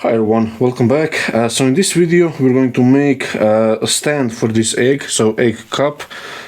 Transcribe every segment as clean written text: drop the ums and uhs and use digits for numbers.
Hi everyone, welcome back. So in this video we're going to make a stand for this egg, so egg cup,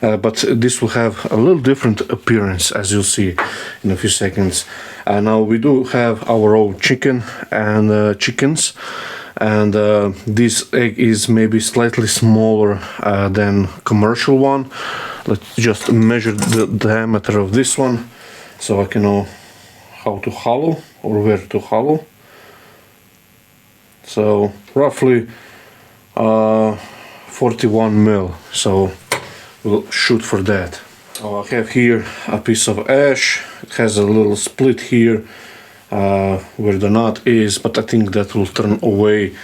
but this will have a little different appearance, as you'll see in a few seconds. Now we do have our own chicken and chickens, and this egg is maybe slightly smaller than commercial one. Let's just measure the diameter of this one so I can know how to hollow or where to hollow. So roughly 41 mil, so we'll shoot for that. I have here a piece of ash. It has a little split here where the nut is, but I think that will turn away.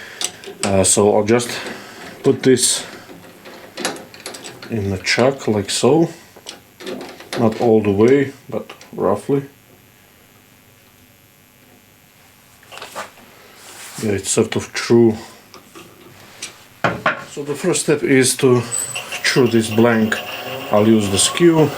So I'll just put this in the chuck like so, not all the way, but roughly. Yeah, it's sort of true. So the first step is to chew this blank. I'll use the skew.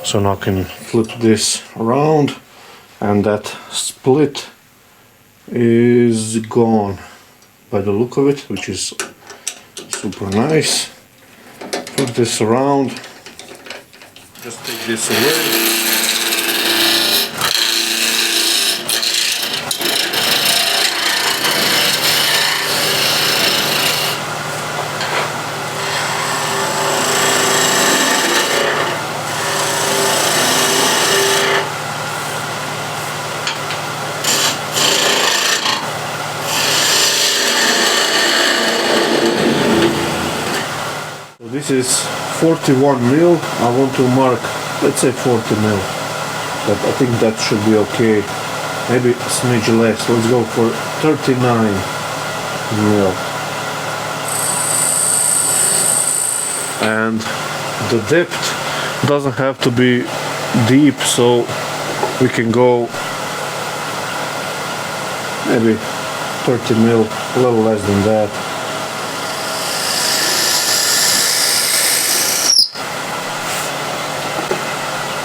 So now I can flip this around and that split is gone by the look of it, which is super nice. Flip this around, just take this away. This is 41 mil. I want to mark, let's say 40 mil, but I think that should be okay. Maybe a smidge less. Let's go for 39 mil. And the depth doesn't have to be deep, so we can go maybe 30 mil, a little less than that.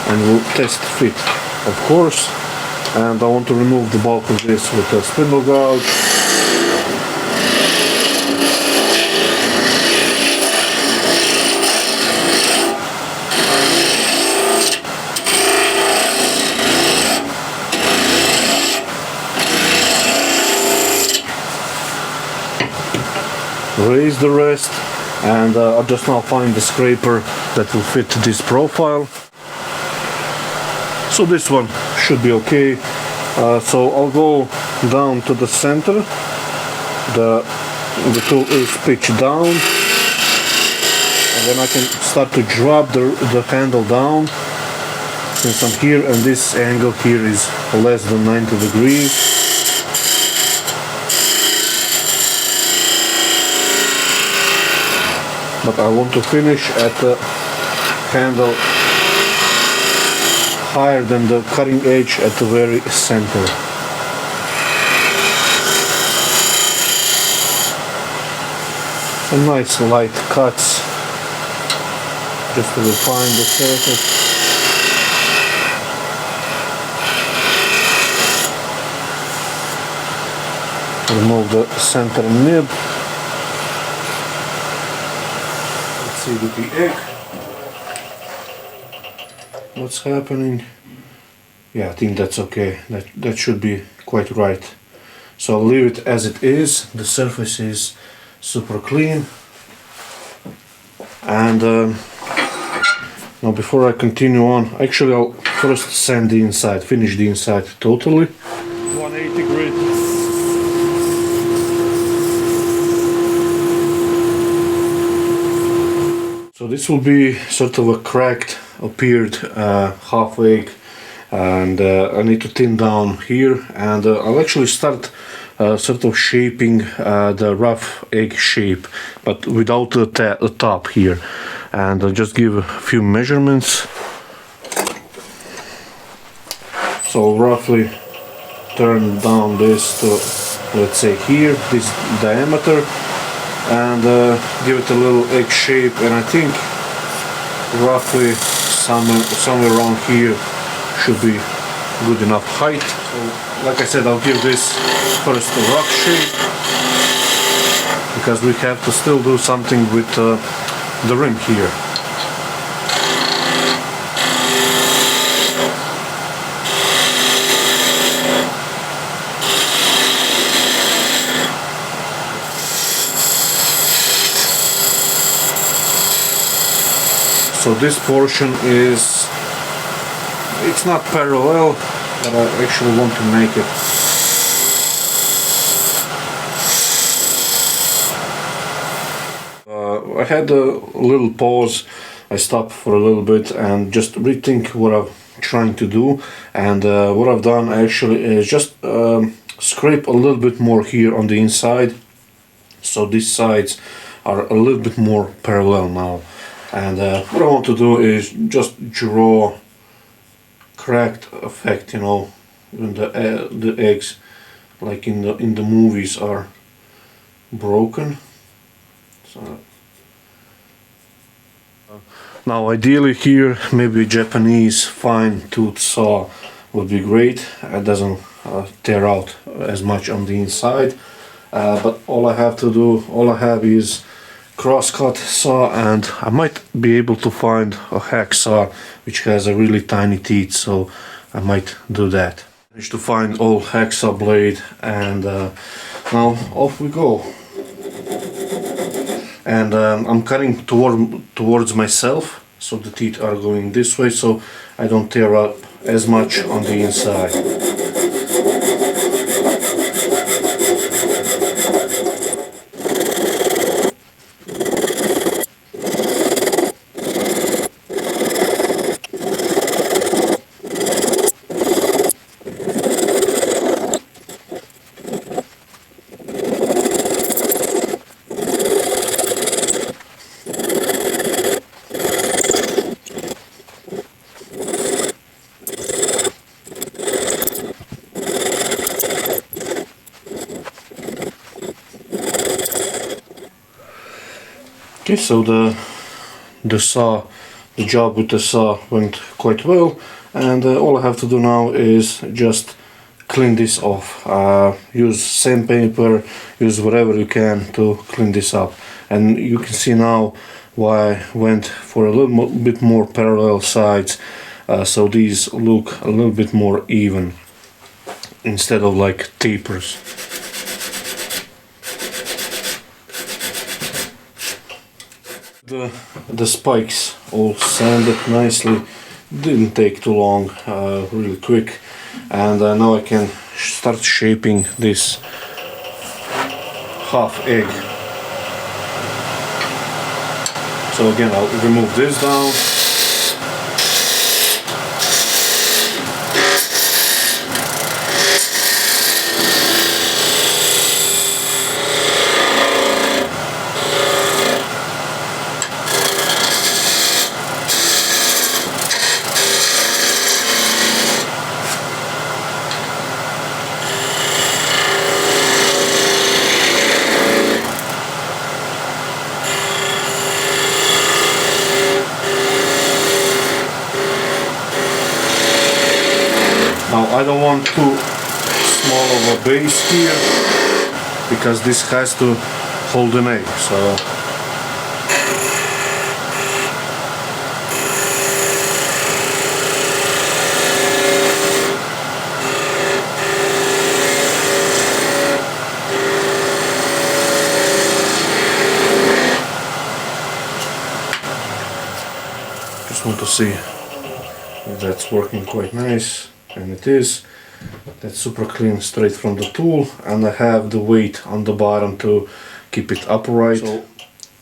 And we'll test fit, of course, and I want to remove the bulk of this with a spindle gouge. Raise the rest, and I'll just now find the scraper that will fit this profile. So this one should be okay. So I'll go down to the center. The tool is pitched down, and then I can start to drop the handle down. Since I'm here and this angle here is less than 90 degrees. But I want to finish at the handle higher than the cutting edge at the very center. Some nice light cuts just to refine the surface. Remove the center nib. Let's see with the egg what's happening. Yeah, I think that's okay. That should be quite right. So I'll leave it as it is. The surface is super clean. And now before I continue on, actually I'll first sand the inside, finish the inside totally. 180 grit. this will be sort of a cracked, appeared half egg, and I need to thin down here, and I'll actually start sort of shaping the rough egg shape, but without the top here. And I'll just give a few measurements. So roughly turn down this to, let's say, here, this diameter, and give it a little egg shape, and I think roughly somewhere around here should be good enough height. So like I said, I'll give this first a rock shape, because we have to still do something with the rim here. So this portion is, it's not parallel, but I actually want to make it. I had a little pause, I stopped for a little bit and just rethink what I'm trying to do, and what I've done actually is just scrape a little bit more here on the inside, so these sides are a little bit more parallel now. And what I want to do is just draw cracked effect, you know, when the eggs, like in the movies, are broken. So now ideally here maybe a Japanese fine tooth saw would be great. It doesn't tear out as much on the inside, but all I have is crosscut saw, and I might be able to find a hacksaw which has a really tiny teeth, so I might do that. Managed to find old hacksaw blade, and now off we go. And I'm cutting towards myself, so the teeth are going this way, so I don't tear up as much on the inside. Okay, so the job with the saw went quite well, and all I have to do now is just clean this off. Use sandpaper, use whatever you can to clean this up, and you can see now why I went for a little bit more parallel sides, so these look a little bit more even instead of like tapers. The spikes all sanded nicely, didn't take too long, really quick, and now I can start shaping this half egg. So again, I'll remove this down. Now I don't want too small of a base here, because this has to hold an egg, so just want to see if that's working quite nice. And it is. That's super clean, straight from the tool, and I have the weight on the bottom to keep it upright. So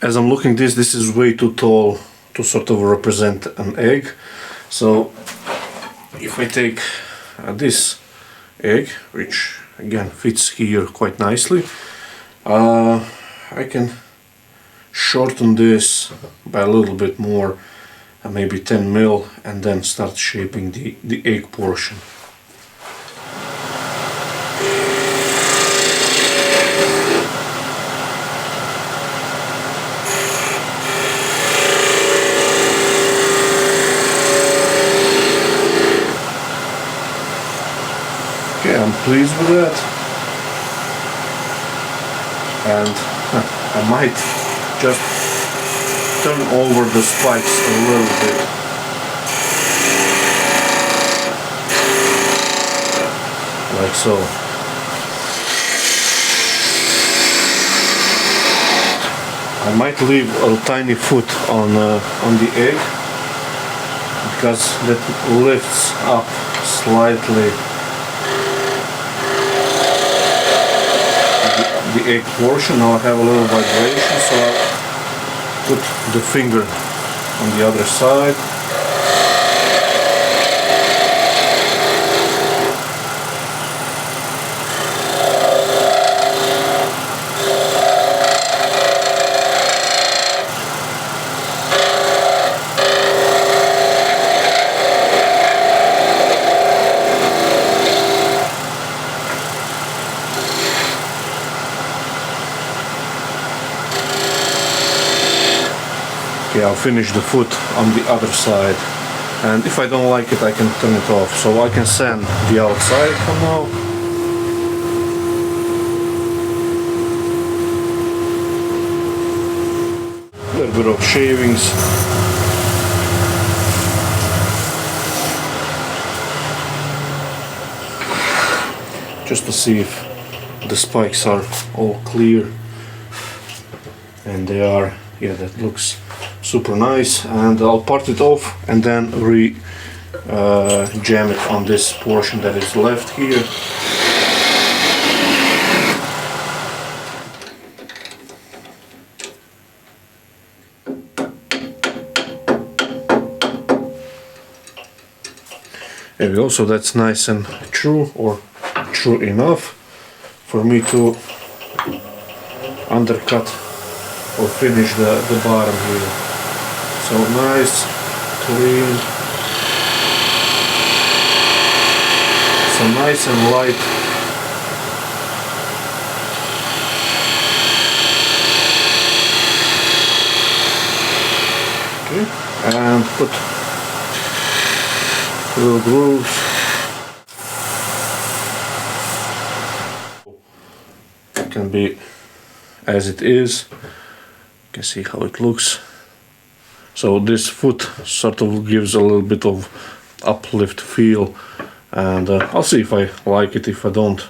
as I'm looking this is way too tall to sort of represent an egg. So if I take this egg, which again fits here quite nicely, I can shorten this by a little bit more, maybe 10 mil, and then start shaping the egg portion. Okay, I'm pleased with that, and I might just turn over the spikes a little bit. Like so. I might leave a tiny foot on the egg, because that lifts up slightly the egg portion. Now I have a little vibration, so I'll put the finger on the other side. Okay, I'll finish the foot on the other side, and if I don't like it I can turn it off, so I can sand the outside for now. A little bit of shavings. Just to see if the spikes are all clear, and they are. Yeah, that looks super nice, and I'll part it off and then jam it on this portion that is left here. There we go, so that's nice and true, or true enough for me to undercut or finish the bottom here. So nice, clean, so nice and light. Okay, and put little grooves. It can be as it is. You can see how it looks. So this foot sort of gives a little bit of uplift feel, and I'll see if I like it. If I don't,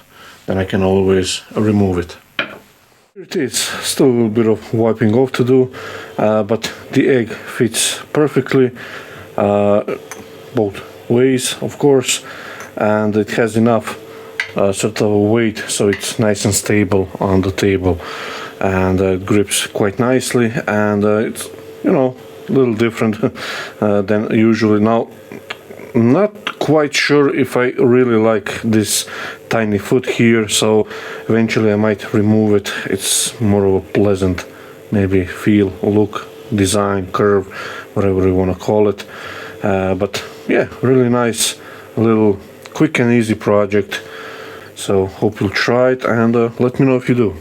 then I can always remove it. Here it is. Still a little bit of wiping off to do, but the egg fits perfectly both ways, of course, and it has enough sort of weight so it's nice and stable on the table, and it grips quite nicely, and it's, you know, a little different than usually. Now, I'm not quite sure if I really like this tiny foot here, so eventually I might remove it. It's more of a pleasant maybe feel, look, design, curve, whatever you want to call it, but yeah, really nice, a little quick and easy project. So hope you'll try it, and let me know if you do.